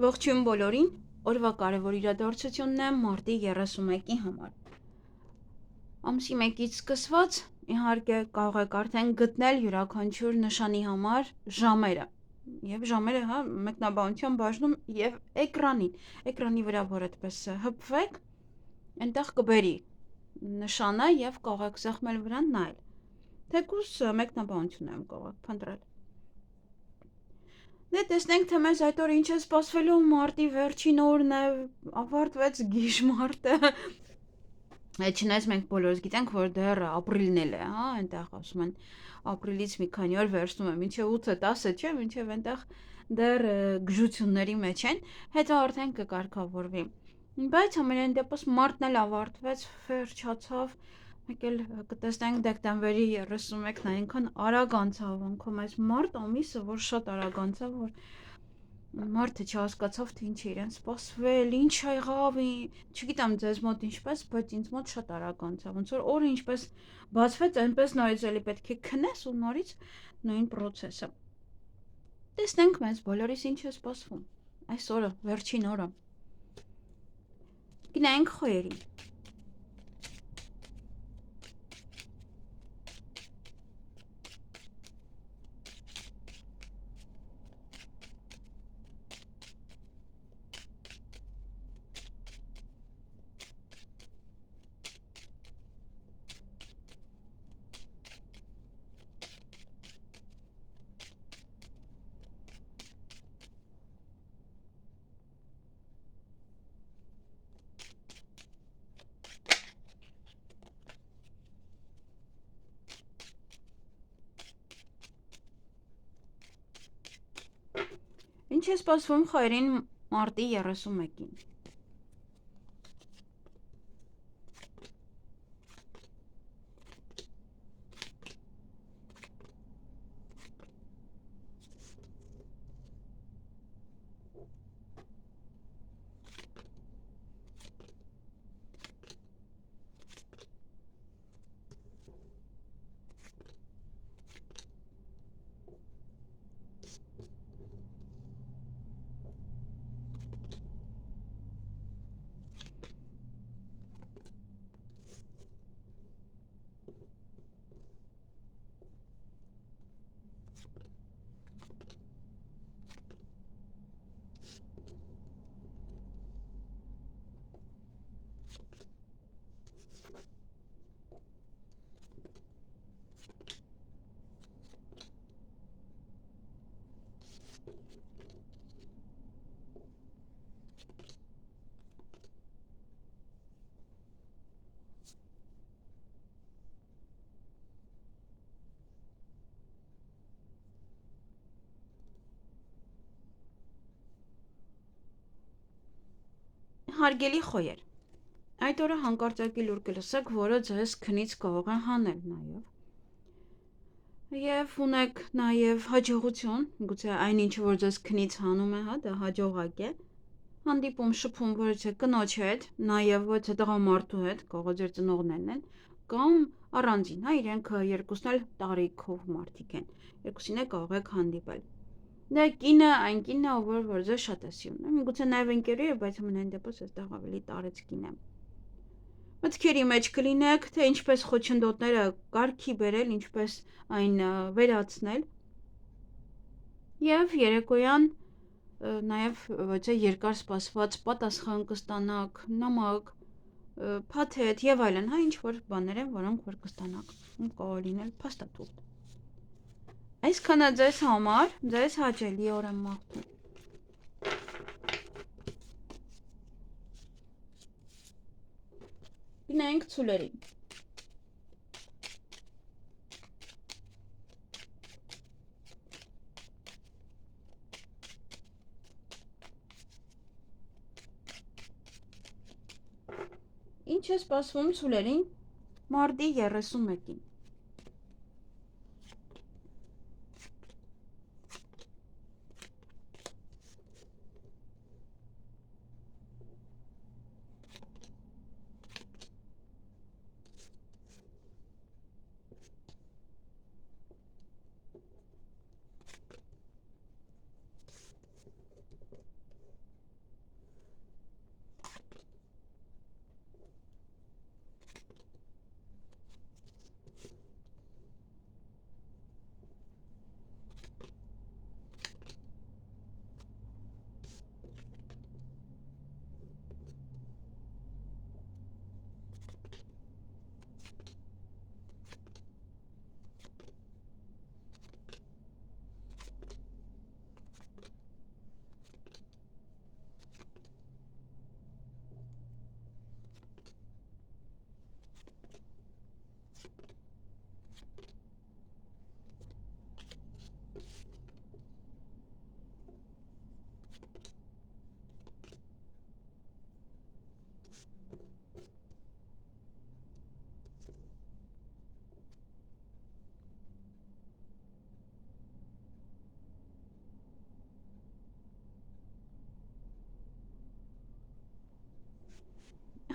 Ողջույն բոլորին, օրվա կարևոր իրադարձությունն է մարտի 31-ի համար։ Ամսի 1-ից սկսված, իհարկե կարող եք արդեն գտնել յուրաքանչյուր նշանի համար ժամերը։ Եվ ժամերը, մեկնաբանության բաժնում եւ էկրանի վրա որ այդպես հպվեք, այնտեղ կբերի նշանը եւ կարող եք սեղմել վրան նայել։ Թեկուզ մեկնաբանություն եմ կարող փնտրել։ Դե տեսնենք, թե մեզ այդ օրը ինչ է սպասվելու, մարտի վերջին օրն է, ավարտվեց գիշմարտը։ Չնայած մենք բոլորս գիտենք, որ դեռ ապրիլն էլ է, այնտեղ ասում են ապրիլից մի քանի օր վերցնում է, մինչև 8-10, չէ, մինչև այնտեղ դեռ գժությունների մեջ են, հետո արդեն կկարգավորվի։ Բայց ամենայն դեպս մարտն էլ ավարտվեց, վերջացավ, մեկ էլ կտեսնենք դեկտեմբերի 31-ն այնքան արագ անցավ, անգամ այս մարտ ամիսը, որ շատ արագ անցավ, որ մարդը չհասկացավ, թե ինչ է իրեն սպասվել, ինչ եղավ, չգիտեմ ձեզ մոտ ինչպես, բայց ինձ մոտ շատ արագ անցավ, ոնց որ օրը ինչպես բացվեց, այնպես նորից էլի պետք է քնես ու նորից նույն process-ը։ Տեսնենք մեզ բոլորիս ինչ է սպասվում այս օրը, վերջին օրը։ Գնանք խոյերին։ Ինչ է սպասվում խոյերին մարտի 31-ին։ Հարգելի խոյեր, այդ օրը հանկարծակի լուր կլսեք, որը ձեզ քնից կարող է հանել նաև։ Եվ ունեք նաև հաջողություն, գուցե այն ինչը որ ձեզ քնից հանում է, դա հաջողակ է։ Հանդիպում շփում ոչ թե կնոջ հետ, նաև ոչ թե տղամարդու հետ, կարող ձեր ծնողներն են, կամ առանձին, իրենք երկուսն էլ տարիքով մարդիկ են։ Երկուսին է կարող եք հանդիպել։ Դա կինը, այն կինն է, որ ձեզ շատ է սիրում։ Միգուցե նաև ընկերուհի է, բայց ամենայն դեպս այստեղ ավելի տարեց կին է։ Մտքերի մեջ կլինեք, թե ինչպես խոչընդոտները կարգի բերել, ինչպես այն վերացնել։ Եվ երեկոյան նաև ոչ թե երկար սպասված պատասխան կստանաք, նամակ, փաթեթ եւ այլն, ինչ որ բաներ են, որոնք որ կստանաք։ Կարող լինել փաստաթուղթ։ Այսքանը ձեզ համար, ձեզ հաճելի օր եմ մաղթում։ Գնանք ցուլերին։ Ինչ է սպասվում ցուլերին մարտի 31-ին։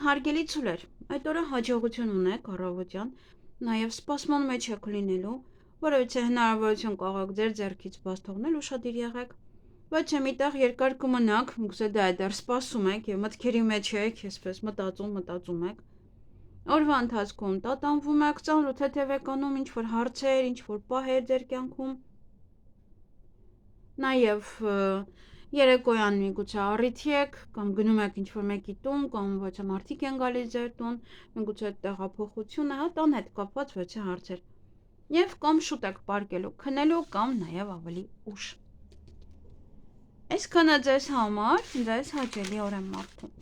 Հարգելի ցուլեր, այդ օրը հաջողություն ունեք առավոտյան, նաև սպասման մեջ եք լինելու, որովհետեւ հնարավորություն կարող ձեր ձեռքից բաց թողնել, ուշադիր եղեք, բայց մի տեղ երկար կմնաք, գուցե դա է դեռ սպասում եք եւ մտքերի մեջ եք, այսպես մտածում եք։ Օրվա ընթացքում տատանվում եք, ծանր ու թեթև եք անում ինչ-որ հարցեր, ինչ-որ պահեր ձեր կյանքում։ Նաև երեկոյան միգուցե առիթի եք, կամ գնում եք ինչ-որ մեկի տուն, կամ ոչ մարդիկ են գալիս ձեր տուն, միգուցե տեղափոխություն է, տան հետ կապված ոչ հարցեր։ Եվ կամ շուտ եք պարկելու, քնելու կամ նաև ավելի ուշ։ Այսքանը ձեզ համար, ձեզ հաճելի օր եմ մաղթում։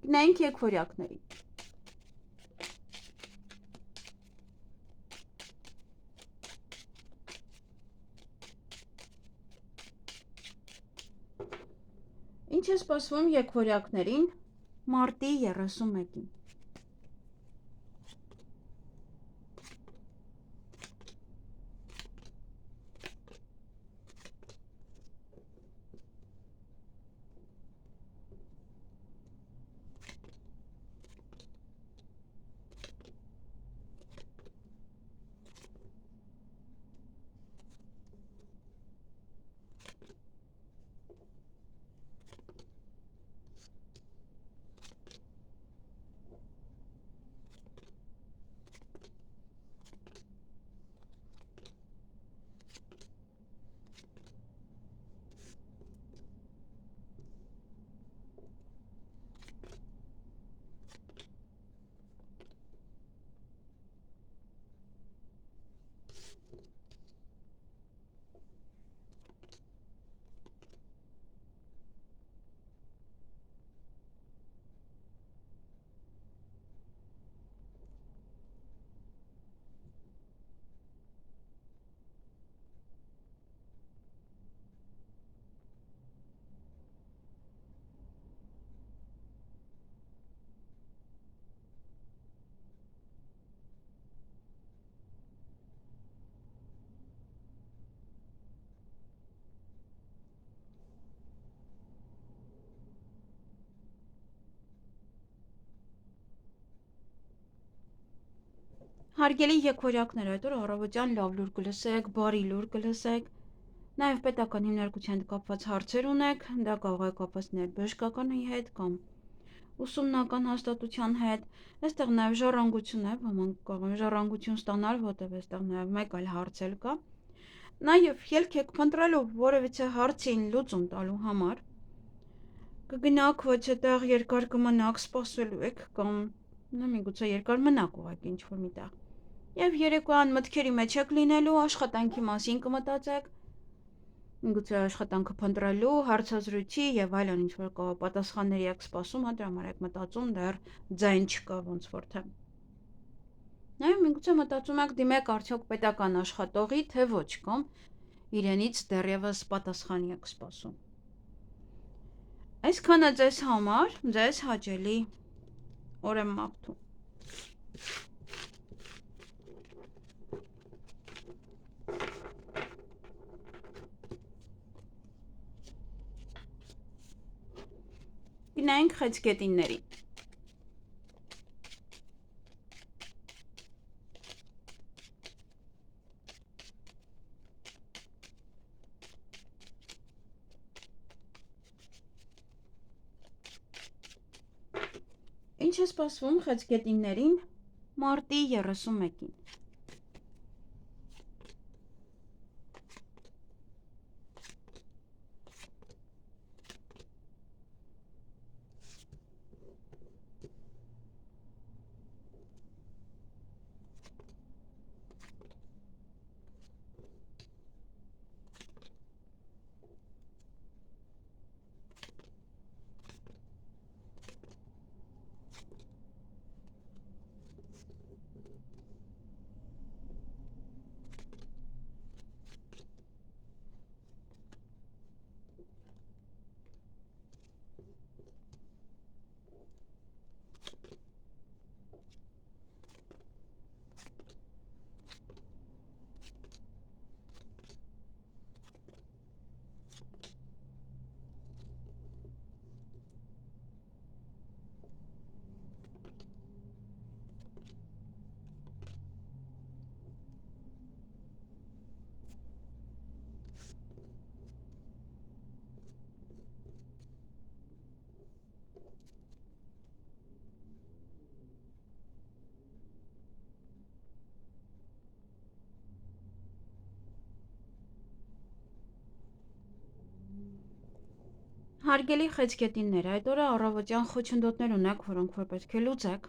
Գնայինք եկվորյակների։ Ինչ է սպասվում եկվորյակներին մարտի 31-ին։ Հարգելի եկվորյակներ, այդ օր առավոտյան լավ լուր կլսեք, բարի լուր կլսեք, նաև պետական հիմնարկության հետ կապված հարցեր ունեք, դա կարող է կապված լինել բժշկականի հետ կամ ուսումնական հաստատության հետ, այստեղ նաև ժառանգություն է, ոմանք կարող են ժառանգություն ստանալ, որտեղ այստեղ նաև մեկ այլ հարց էլ կա, նաև ելք եք փնտրելու որևիցե հարցին լուծում տալու համար, կգնաք ոչ այդտեղ երկար կմնաք, սպասելու եք կամ միգուցե երկար մնաք ուղղակի ինչ-որ միտեղ։ Եվ երեկոյան մտքերի մեջ եք լինելու, աշխատանքի մասին կմտածեք, միգուցե աշխատանքը փնտրելու, հարցազրույցի եւ այլն ինչ-որ պատասխանների եք սպասում, դրա համար եք մտածում, դեռ ձայն չկա ոնց որ թե։ Նաև միգուցե մտածում եք դիմեք արդյոք պետական աշխատողի, թե ոչ, կամ իրենից դեռևս պատասխան եք սպասում։ Այսքանը ձեզ համար, ձեզ հաճելի օր եմ մաղթում։ Գնայինք խեցգետինների։ Ինչ է սպասվում խեցգետիններին մարտի 31-ին։ Հարգելի խեցգետիններ, այդ օրը առավոտյան խոչընդոտներ ունեք, որոնք որ պետք է լուծեք։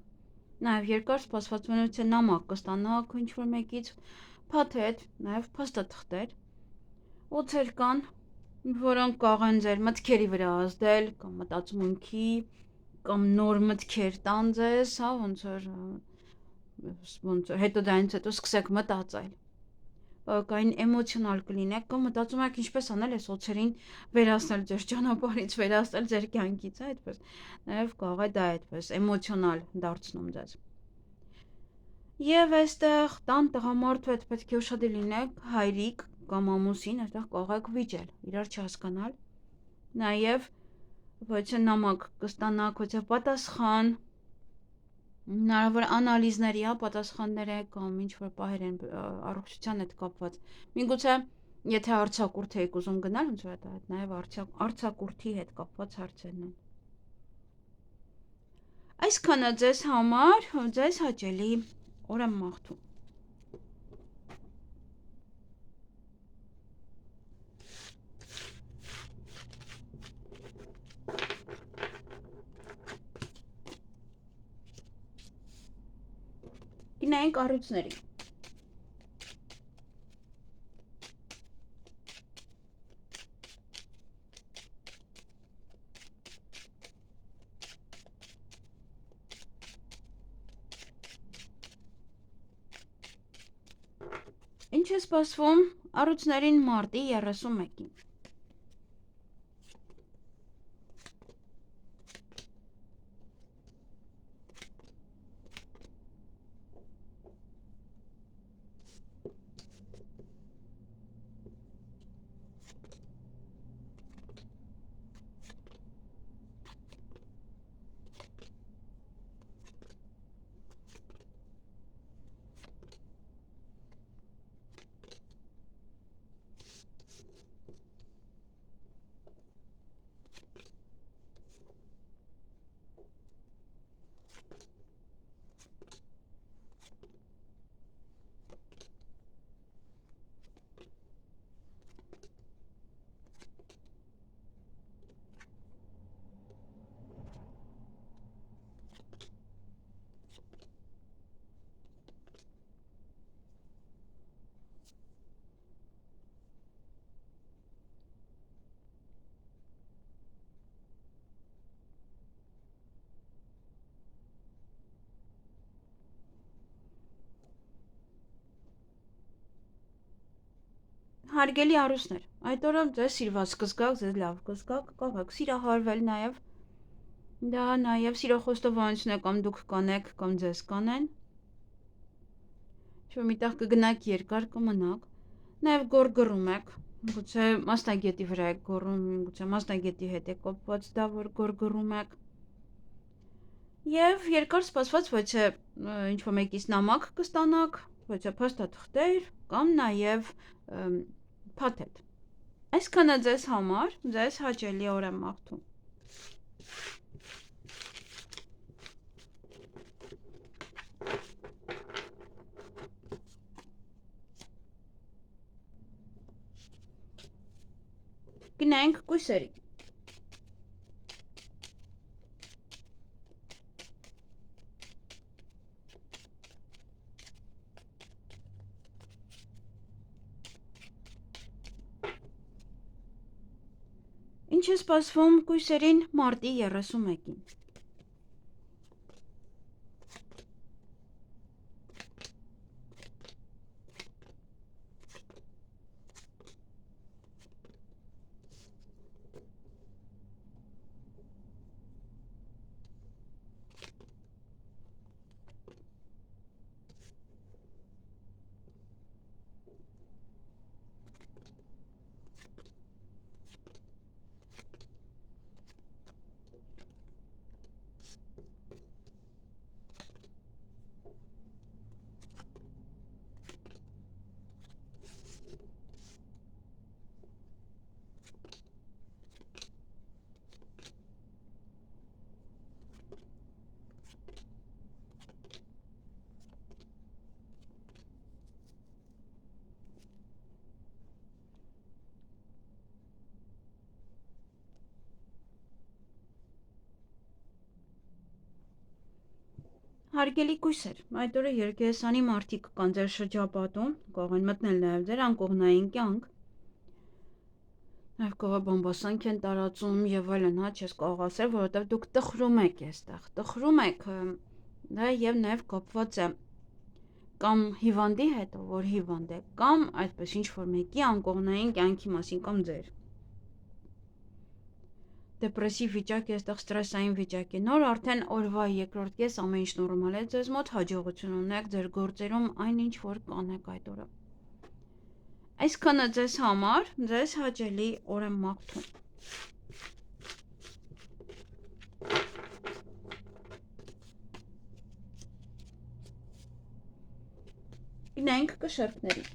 Նաև երկար սպասվածությունից նամակ կստանաք ինչ-որ մեկից, փաթեթ, նաև փաստաթղթեր, օձեր կան, որոնք կարող են ձեր մտքերի վրա ազդել, կամ մտածմունքի, կամ նոր մտքեր տան ձեզ, հա, ոնց հետո դրանից հետո սկսեք մտածել։ Բավականին էմոցիոնալ կլինեք կամ մտածում եք ինչպես անել այս օձերին վերացնել ձեր ճանապարհից, վերացնել ձեր կյանքից, այդպես։ Նաև կարող է դա այդպես էմոցիոնալ դարձնում ձեզ։ Եվ այստեղ տան տղամարդու հետ պետք է ուշադիր լինեք, հայրիկ կամ ամուսին, այստեղ կարող եք վիճել, իրար չհասկանալ։ Նաև ոչ նամակ կստանաք, ոչ պատասխան, հնարավոր անալիզների, պատասխաններ կամ ինչ-որ պահեր են առողջության հետ կապված։ Միգուցե, եթե արձակուրդ եք ուզում գնալ, ոնց որ դա նաև արձակուրդի հետ կապված հարցերն են։ Այսքանը ձեզ համար, ձեզ հաճելի օր եմ մաղթում։ Գնայինք առույցների։ Ինչ է սպասվում առույցներին մարտի 31-ին։ Հարգելի առուսներ, այդ օրը ձեզ սիրված կզգաք, ձեզ լավ կզգաք, կարող եք սիրահարվել նաև, դա նաև սիրախոստովանություն է կամ դուք կանեք, կամ ձեզ կանեն, ինչ-որ միտեղ կգնաք երկար կմնաք, նաև գորգռում եք, գուցե մասնագետի վրա եք գոռում, գուցե մասնագետի հետ է կապված դա, որ գորգռում եք, և երկար սպասված ոչ է ինչ-որ մեկից նամակ կստանաք, ոչ է փաստաթղթեր կամ նաև փաթեթ։ Այսքանը ձեզ համար, ձեզ հաճելի օր եմ մաղթում։ Գնայինք կույսերի։ Ինչ է սպասվում կույսերին մարտի 31-ին։ Հարգելի կույսեր, այդ օրը երկերեսանի մարդիկ կան ձեր շրջապատում, կարող են մտնել նաև ձեր անկողնային կյանք, նաև կարող է բամբասանք են տարածում եւ այլն, հա, չես կարող ասել, որովհետեւ դուք տխրում եք այստեղ, տխրում եք, դա եւ նաև կապված է կամ հիվանդի հետ, որ հիվանդ է, կամ այդպես ինչ որ մեկի անկողնային կյանքի մասին կամ ձեր դեպրեսիվ վիճակ է, այստեղ ստրեսային վիճակ է, նոր արդեն օրվա երկրորդ կես ամեն ինչ նորմալ է, ձեզ մոտ հաջողություն ունեք ձեր գործերում այն ինչ որ կանեք այդ օրը։ Այսքանը ձեզ համար, ձեզ հաճելի օր եմ մաղթում։ Գնանք կշերտների։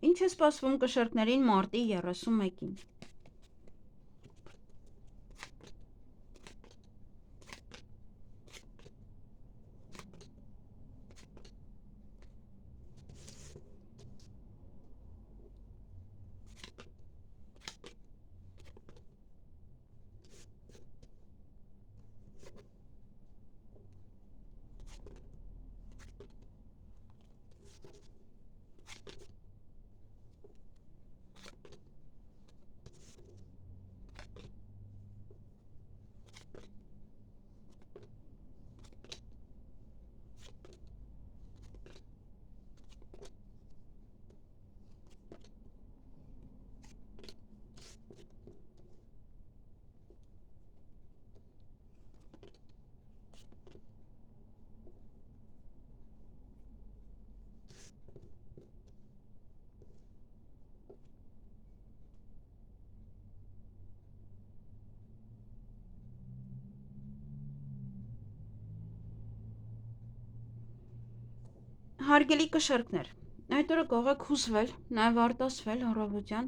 Ինչ է սպասվում կշերտներին մարտի 31-ին։ Հարգելի կշերտներ, այդ օրը կարող եք հուզվել, նաև արտասվել առավոտյան,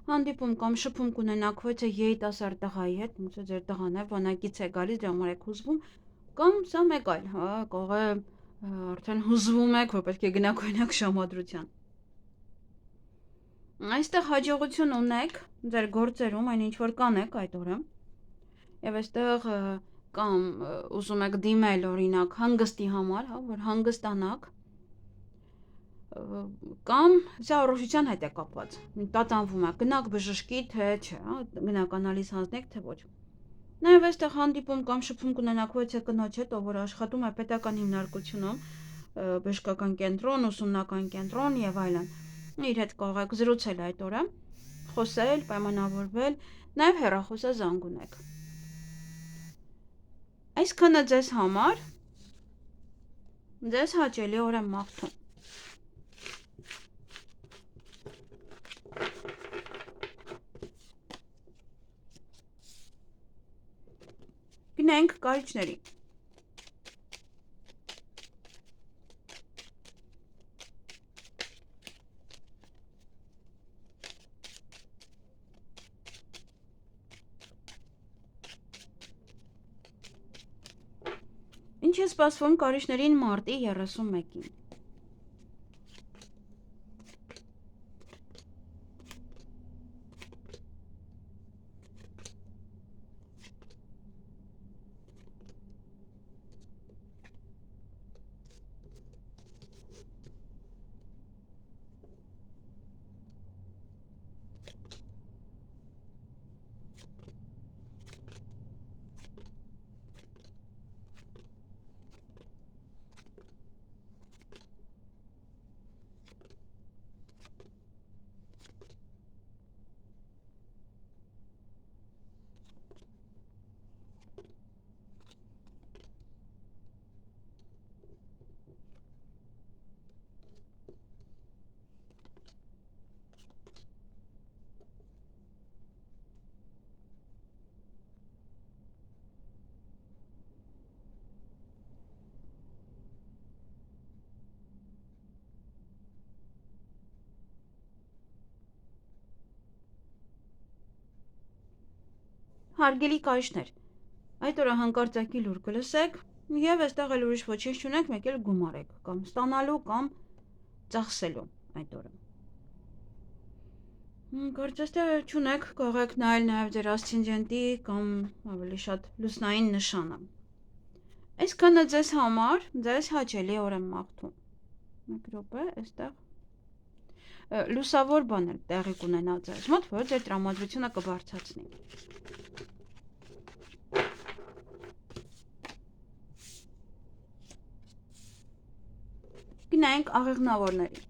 հանդիպում կամ շփում կունենաք ոչ թե երիտասարդ տղայի հետ, ոնց է ձեր տղան է, բանակից է գալիս, դրա համար եք հուզվում, կամ սա մեկ այլ, հա, կարող է արդեն հուզվում եք, որ պետք է գնաք օրինակ ժամադրության։ Այստեղ հաջողություն ունեք ձեր գործերում, այն ինչ որ կանեք այդ օրը, եւ այստեղ կամ ուզում եք դիմել օրինակ հանգստի համար, հա, որ հանգստանաք, կամ սա առողջության հետ է կապված, տատանվում է, գնաք բժշկի, թե չէ, հա, գնաք անալիզ հանձնեք, թե ոչ։ Նաև այստեղ հանդիպում կամ շփում կունենաք ոչ թե կնոջ հետ, ով որ աշխատում է պետական հիմնարկությունում, բժշկական կենտրոն, ուսումնական կենտրոն եւ այլն։ Իր հետ կարող եք զրուցել այդ օրը, խոսել, պայմանավորվել, նաև հեռախոսազանգ ունեք։ Այսքանը ձեզ համար, ձեզ հաճելի օր եմ մաղթում։ Գնանք կարիճների։ Ինչ է սպասվում կարիճներին մարտի 31-ին։ Հարգելի կայշներ, այդ օրը հանկարծակի լուր կլսեք եւ այստեղ էլ ուրիշ ոչինչ չունեք, մեկ էլ գումարեք կամ ստանալու կամ ծախսելու այդ օրը։ Կարծես թե չունեք, կարող եք նայել նաեւ ձեր ասցենդենտի կամ ավելի շատ լուսնային նշանը։ Այսքանը ձեզ համար ձեզ հաճելի օր եմ մաղթում։ Մեկ րոպե, այստեղ լուսավոր բան էլ տեղի կունենա ձեզ մոտ, որ ձեր տրամադրությունը կբարձրացնի։ Գնանք աղեղնավորների։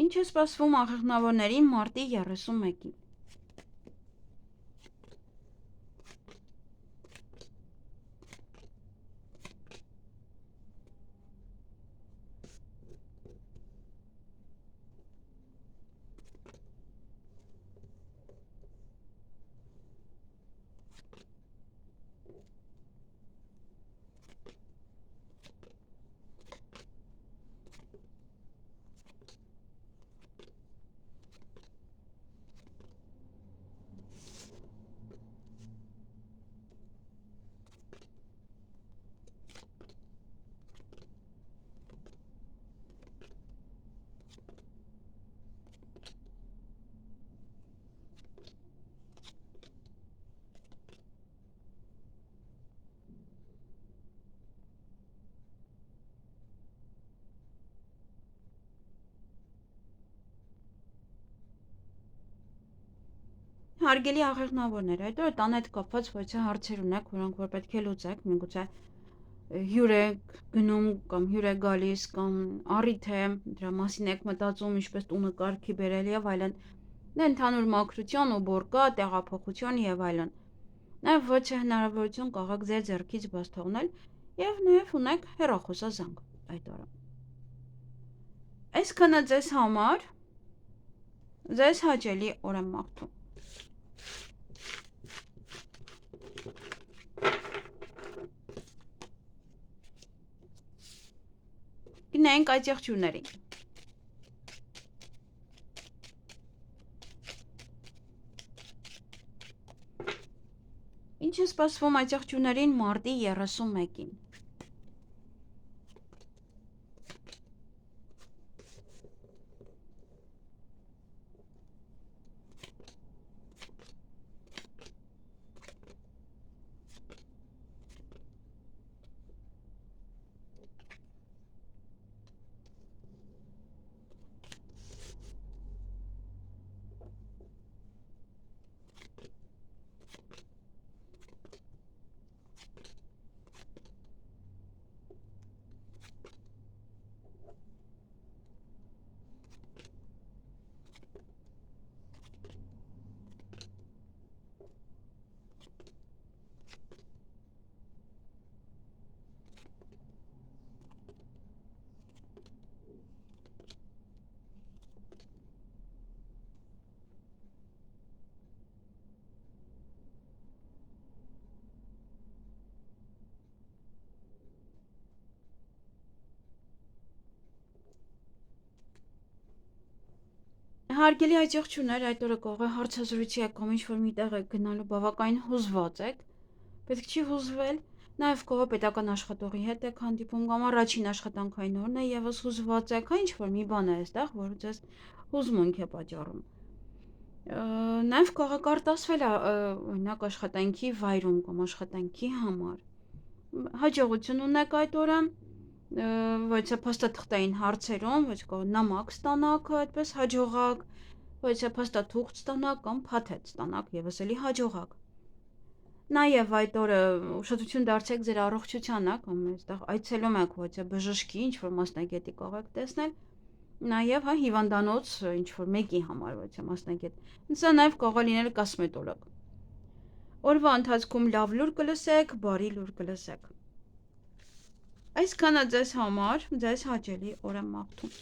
Ինչ է սպասվում աղեղնավորներին մարտի 31-ին։ Հարգելի աղեղնավորներ, այդ օրը տան հետ կապված ոչ հարցեր ունեք, որոնք որ պետք է լուծեք, միգուցե հյուր եք գնում կամ հյուր է գալիս կամ առիթ է, դրա մասին եք մտածում, ինչպես տունը կարգի բերել եւ այլն։ Դա ընդհանուր մաքրություն ու բորկա, տեղափոխություն եւ այլն։ Նաեւ ոչ է հնարավորություն կարող եք ձեր ձեռքից բաց թողնել եւ նաեւ ունեք հեռախոսազանգ այդ օրը։ Այսքանը ձեզ համար ձեզ հաճելի օր եմ մաղթում։ Գնանք այդ եղջյուրներին։ Ինչ է սպասվում այդ եղջյուրներին մարտի 31-ին։ Հարգելի այցեղջյուրներ, այդ օրը կարող է հարցազրույցի եք կամ ինչ-որ միտեղ եք գնալու բավականին հուզված եք, պետք չի հուզվել, նաև կարող է պետական աշխատողի հետ եք հանդիպում կամ առաջին աշխատանքային օրն է եւս հուզված եք, ինչ-որ մի բան է այստեղ, որը ձեզ հուզմունք է պատճառում։ Նաև կարող եք արտասվել օրինակ աշխատանքի վայրում կամ աշխատանքի համար։ Հաջողություն ունեք այդ օրը, ոչ է փաստաթղթային հարցերում, ոչ կարող նամակ ստանաք, այդպես հաջողակ, ոչ է փաստաթուղթ ստանաք կամ փաթեթ ստանաք եւս էլի հաջողակ։ Նաեւ այդ օրը ուշադրություն դարձեք ձեր առողջությանը, կամ այստեղ այցելում եք ոչ է բժշկի, ինչ որ մասնագետի կարող եք տեսնել, նաեւ հա հիվանդանոց ինչ որ մեկի համար ոչ է մասնագետ։ Սա նաեւ կարող է լինել կոսմետոլոգ։ Օրվա ընթացքում լավ լուր կլսեք, բարի լուր կլսեք։ Այսքանը ձեզ համար, ձեզ հաճելի օր եմ մաղթում։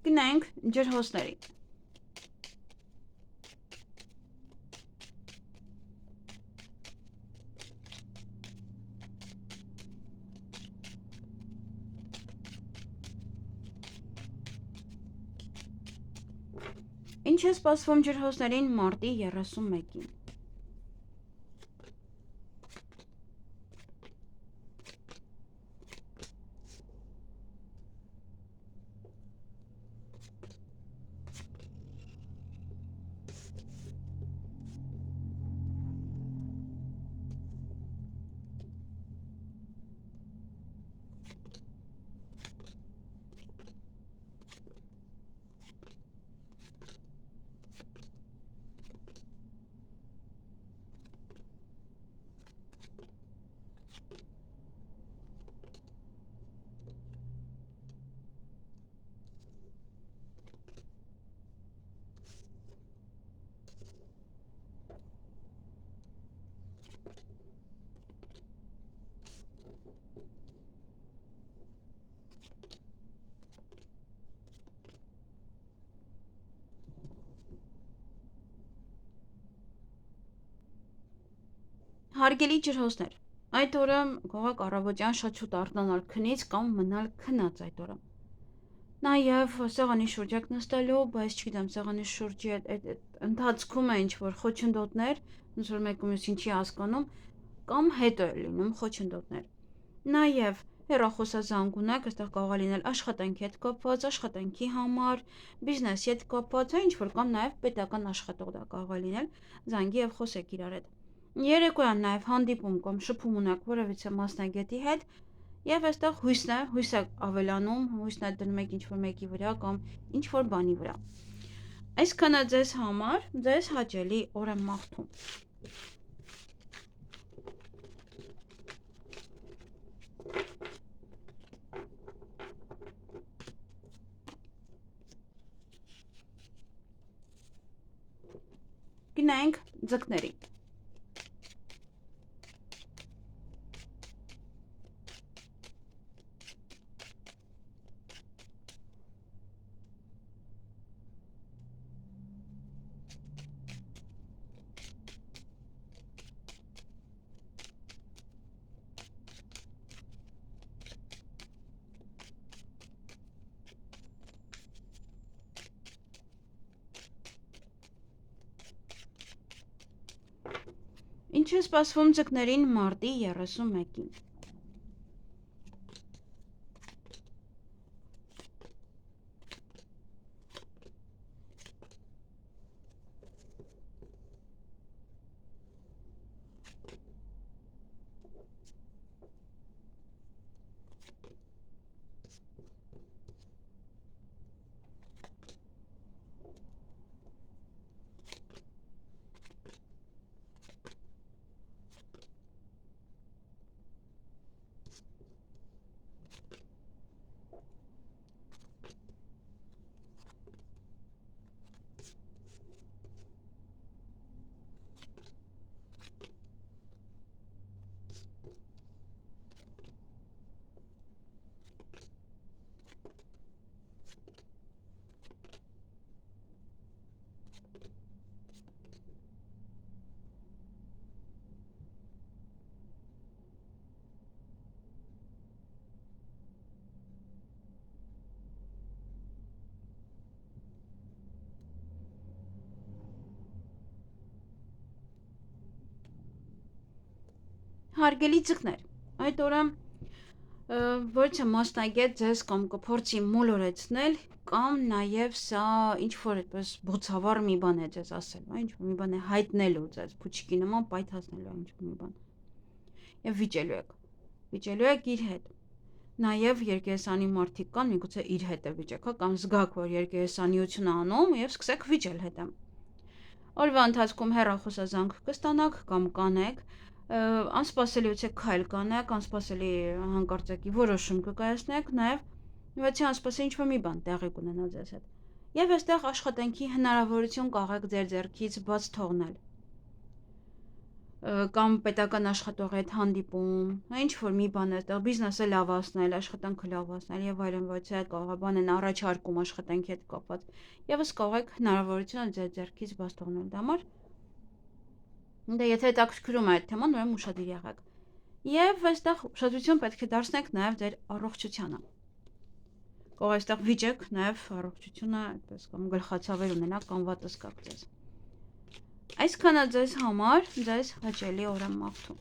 Գնանք ջրհոսների։ Ինչ է սպասվում ջրհոսներին մարտի 31-ին։ Հարգելի ջրհոսներ, այդ օրը կարող առավոտյան շատ շուտ արթնանալ քնից կամ մնալ քնած այդ օրը։ Նաև սեղանի շուրջ եք նստելու, բայց չգիտեմ, սեղանի շուրջի այդ ընթացքում է ինչ-որ խոչընդոտներ, ոնց որ մեկը մյուսին չի հասկանում, կամ հետո է լինում խոչընդոտներ։ Նաև հեռախոսազանգ ունեք, այստեղ կարող է լինել աշխատանքի հետ կապված, աշխատանքի համար, բիզնեսի հետ կապված, ինչ-որ կամ նաև պետական աշխատող դա կարող է լինել, զանգի եւ խոսեք իրար հետ։ Երեկոյան նաև հանդիպում կամ շփում ունեք որևիցե մասնագետի հետ եւ այստեղ հույս է ավելանում, հույսն է դնում եք ինչ-որ մեկի վրա կամ ինչ-որ բանի վրա։ Այսքանը ձեզ համար, ձեզ հաճելի օր եմ մաղթում։ Գնանք ձկների։ Ինչ է սպասվում ձկներին մարտի 31-ին։ Հարգելի ձկներ, այդ օրը ոչ մասնագետ ձեզ կամ կփորձի մոլորեցնել, կամ նաև սա ինչ-որ այդպես բոցավառ մի բան է ձեզ ասել, ինչ-որ մի բան է հայտնելու ձեզ, փուչիկի նման պայթացնելու ինչ-որ մի բան։ Եվ վիճելու եք իր հետ։ Նաև երկերեսանի մարդիկ կան, միգուցե իր հետ է վիճեք, կամ զգաք, որ երկերեսանիություն անում եւ սկսեք վիճել հետը։ Օրվա ընթացքում հեռախոսազանգ կստանաք կամ կանեք, անսպասելիություն քայլ կանեք, անսպասելի հանկարծակի որոշում կկայացնեք, նաև վեցի անսպասելի ինչ-որ մի բան տեղի կունենա ձեզ հետ։ Եվ այստեղ աշխատանքի հնարավորություն կարող եք ձեր ձեռքից բաց թողնել։ կամ պետական աշխատողի հետ հանդիպում, ինչ որ մի բան է, այդտեղ բիզնեսը լավացնել, աշխատանքը լավացնել եւ այլն, ոչ թե կարող է բանեն առաջարկում աշխատանքի հետ կապված։ Եվս կարող եք հնարավորությունը ձեր ձեռքից բաց թողնել դա համար։ Դե եթե հետաքրքրում է այդ թեման, ուրեմն ուշադիր եղեք։ Եվ այստեղ ուշադրություն պետք է դարձնեք նաեւ ձեր առողջությանը։ Կարող է այստեղ վիճեք նաեւ առողջությունը, այդպես կամ գլխացավեր ունենաք կամ վատը զգաք ձեզ։ Այսքանը ձեզ համար, ձեզ հաճելի օր եմ մաղթում։